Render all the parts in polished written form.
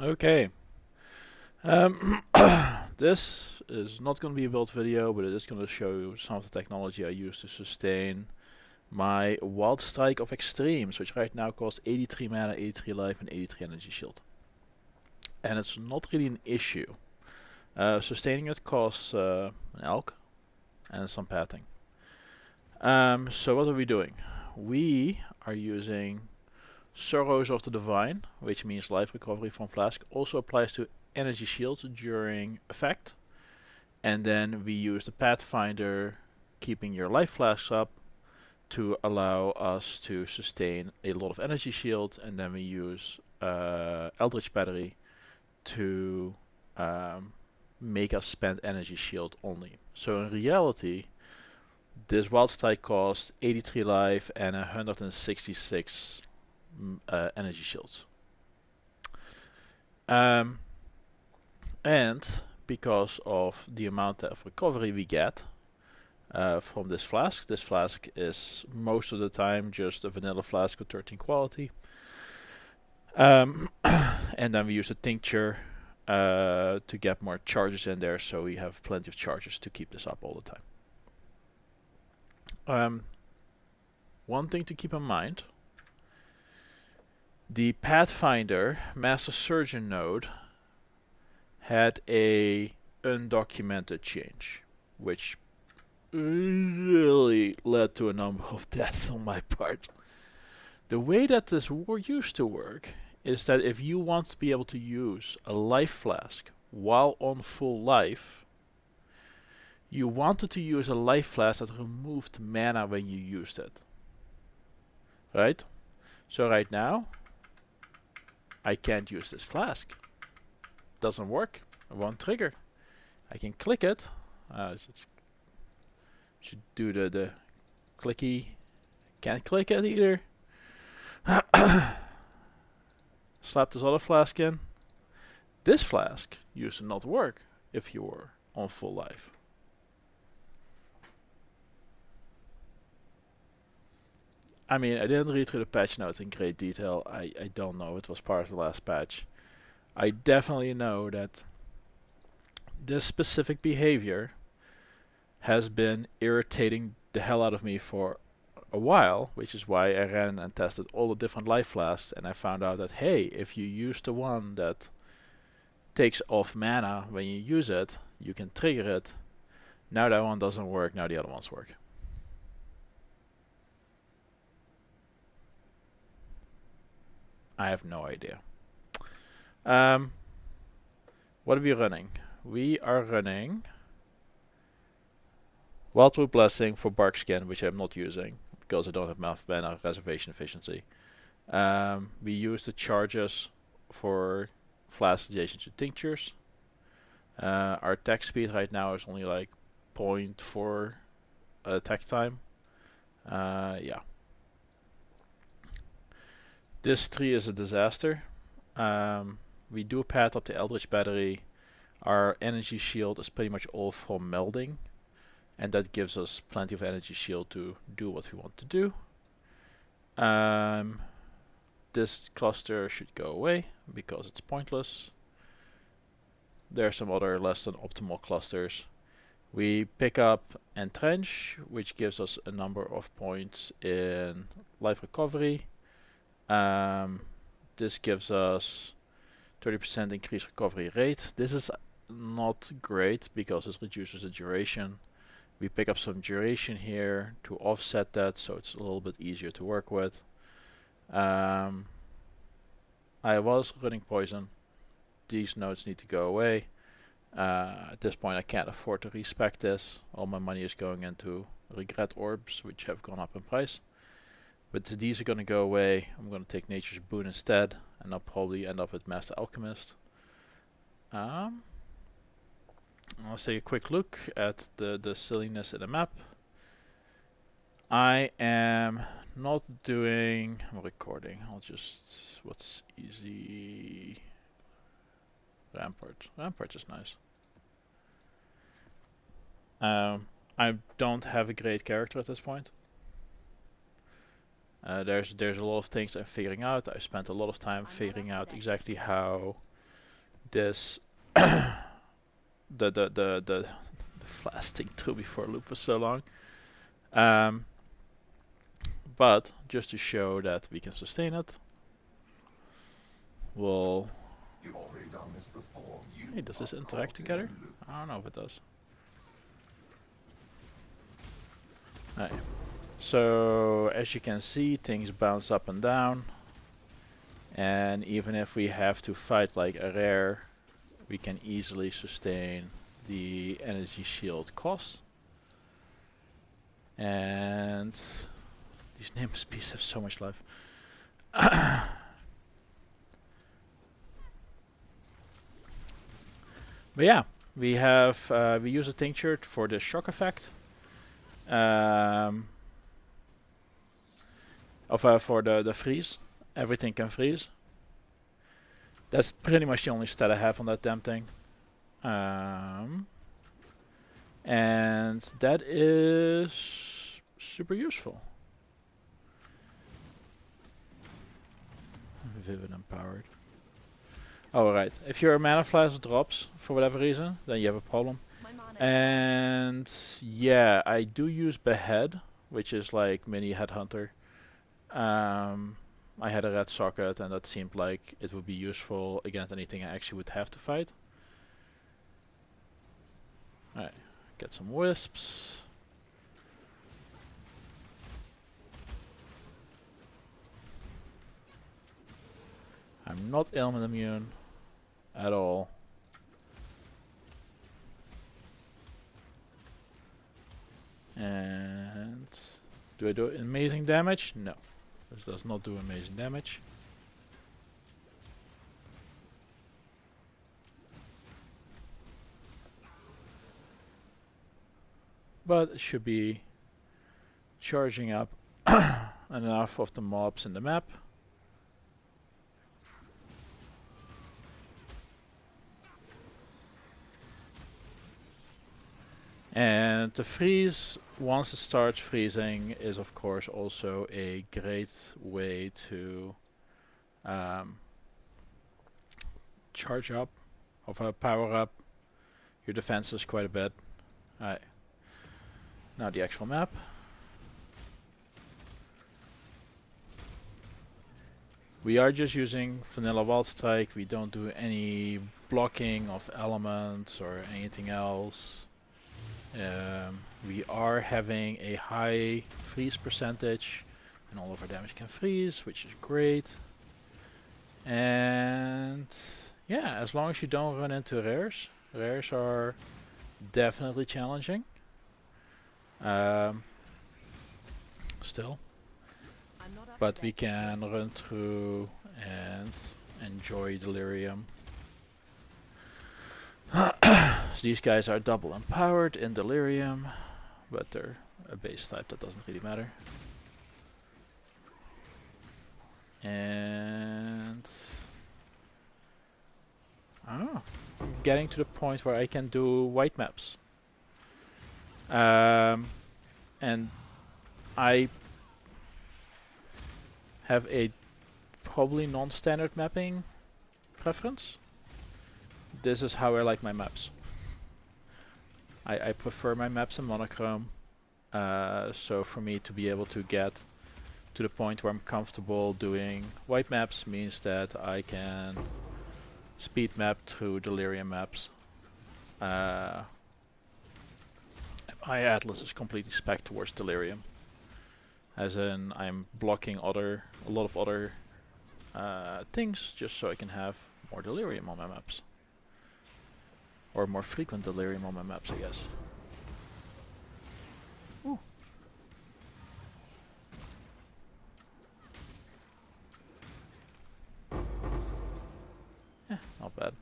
Okay. This is not going to be a build video, but it is going to show you some of the technology I use to sustain my Wildstrike of Extremes, which right now costs 83 mana, 83 life, and 83 energy shield. And it's not really an issue. Sustaining it costs an elk and some pathing. So what are we doing? We are using Sorrows of the Divine, which means life recovery from Flask. Also applies to energy shield during effect. And then we use the Pathfinder, keeping your life flasks up, to allow us to sustain a lot of energy shield. And then we use Eldritch Battery to make us spend energy shield only. So in reality, this Wildstrike costs 83 life and 166 energy shields. And because of the amount of recovery we get from this flask is most of the time just a vanilla flask with 13 quality. And then we use a tincture to get more charges in there, so we have plenty of charges to keep this up all the time. One thing to keep in mind, the Pathfinder Master Surgeon node had a undocumented change, which really led to a number of deaths on my part. The way that this used to work is that if you want to be able to use a life flask while on full life, you wanted to use a life flask that removed mana when you used it. Right? So right now, I can't use this flask. Doesn't work. It won't trigger. I can click it. Should do the clicky. Can't click it either. Slap this other flask in. This flask used to not work if you were on full life. I mean, I didn't read through the patch notes in great detail. I don't know. It was part of the last patch. I definitely know that this specific behavior has been irritating the hell out of me for a while, which is why I ran and tested all the different life flasks, and I found out that, hey, if you use the one that takes off mana when you use it, you can trigger it. Now that one doesn't work, now the other ones work. I have no idea. What are we running? We are running Wildwood Blessing for Bark Skin, which I'm not using because I don't have enough mana reservation efficiency. We use the charges for flasks adjacent to tinctures. Our attack speed right now is only like 0.4 attack time. Yeah. This tree is a disaster. We do path up the Eldritch Battery. Our energy shield is pretty much all from melding, and that gives us plenty of energy shield to do what we want to do. This cluster should go away because it's pointless. There are some other less than optimal clusters. We pick up Entrench, which gives us a number of points in life recovery. This gives us 30% increased recovery rate. This is not great because it reduces the duration. We pick up some duration here to offset that, so it's a little bit easier to work with. I was running poison. These nodes need to go away. At this point I can't afford to respec this. All my money is going into regret orbs, which have gone up in price. But these are going to go away. I'm going to take Nature's Boon instead, and I'll probably end up with Master Alchemist. Let's take a quick look at the silliness in the map. I am not doing recording. I'll just, what's easy? Rampart. Rampart is nice. I don't have a great character at this point. There's a lot of things I'm figuring out. I spent a lot of time figuring out exactly how this the flash thing through before loop for so long. But just to show that we can sustain it, we'll... You've already done this before. Hey, does this interact together? I don't know if it does. Alright. So as you can see, things bounce up and down, and even if we have to fight like a rare, we can easily sustain the energy shield cost. And these Nimbus beasts have so much life. But yeah, we have we use a tincture for the shock effect. For the freeze. Everything can freeze. That's pretty much the only stat I have on that damn thing. And that is super useful. Vivid Empowered. Oh right, if your mana flask drops for whatever reason, then you have a problem. And yeah, I do use Behead, which is like mini Headhunter. I had a red socket and that seemed like it would be useful against anything I actually would have to fight. Alright, get some wisps. I'm not ailment immune at all. And do I do amazing damage? No. This does not do amazing damage. But it should be charging up enough of the mobs in the map. And the freeze, once it starts freezing, is of course also a great way to charge up, or power up your defenses quite a bit. Alright. Now the actual map. We are just using vanilla Wildstrike. We don't do any blocking of elements or anything else. We are having a high freeze percentage and all of our damage can freeze, which is great. And yeah, as long as you don't run into rares. Rares are definitely challenging. Still. But we can run through and enjoy Delirium. So these guys are double empowered in Delirium, but they're a base type, that doesn't really matter. And I'm getting to the point where I can do white maps. And I have a probably non-standard mapping preference. This is how I like my maps. I prefer my maps in monochrome. So for me to be able to get to the point where I'm comfortable doing white maps means that I can speed map through Delirium maps. My Atlas is completely spec'd towards Delirium. As in, I'm blocking a lot of other things just so I can have more Delirium on my maps. Or more frequent Delirium on my maps, I guess. Ooh. Yeah, not bad.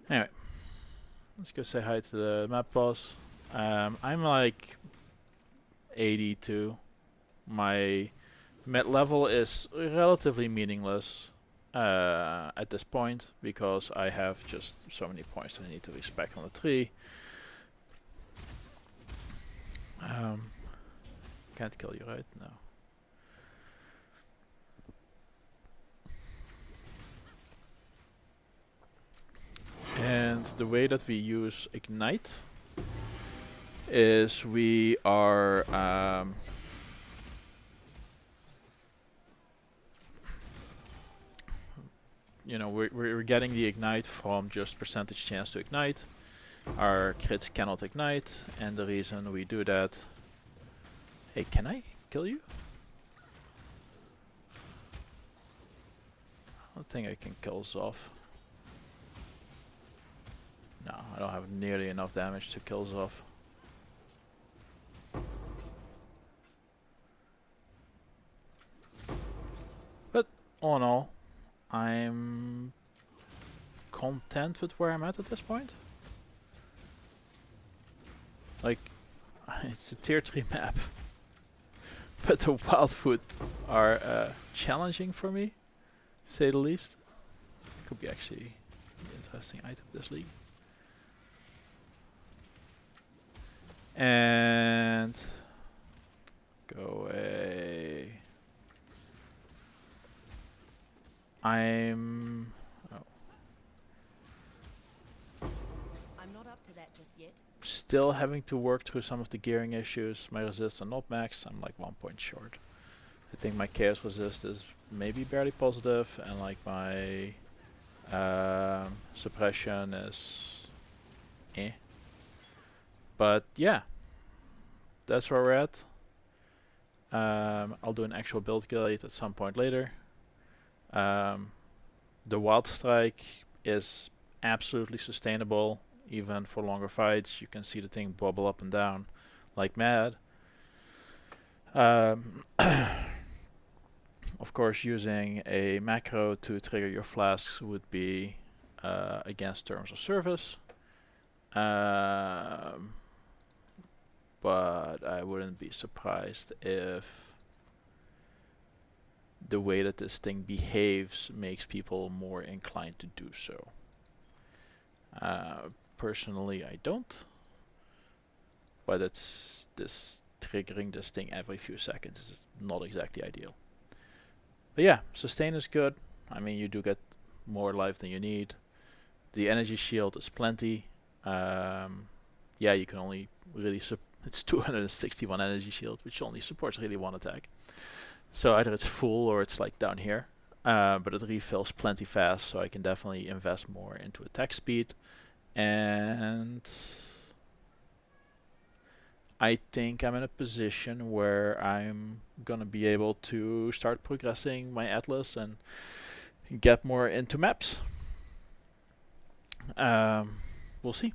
Anyway, let's go say hi to the map boss. I'm like 82. My med level is relatively meaningless at this point because I have just so many points that I need to respect on the tree. Can't kill you, right? No. And the way that we use Ignite is we are you know, we're getting the Ignite from just percentage chance to ignite. Our crits cannot ignite, and the reason we do that... Hey, can I kill you? I don't think I can kill Zoff. No, I don't have nearly enough damage to kill Zoff. But all in all, I'm content with where I'm at this point. Like, it's a tier 3 map. But the Wildfoot are challenging for me, to say the least. Could be actually an interesting item this league. And go away. I'm not up to that just yet. still having to work through some of the gearing issues. My resists are not max. I'm like 1 point short. I think my chaos resist is maybe barely positive, and like my suppression is eh. But yeah, that's where we're at. I'll do an actual build guide at some point later. The Wildstrike is absolutely sustainable, even for longer fights. You can see the thing bubble up and down like mad. Of course, using a macro to trigger your flasks would be against terms of service. But I wouldn't be surprised if the way that this thing behaves makes people more inclined to do so. Personally, I don't. But it's this triggering this thing every few seconds is not exactly ideal. But yeah, sustain is good. I mean, you do get more life than you need. The energy shield is plenty. Yeah, you can only really it's 261 energy shield, which only supports really one attack. So either it's full or it's like down here. But it refills plenty fast, so I can definitely invest more into attack speed. And I think I'm in a position where I'm gonna be able to start progressing my Atlas and get more into maps. We'll see.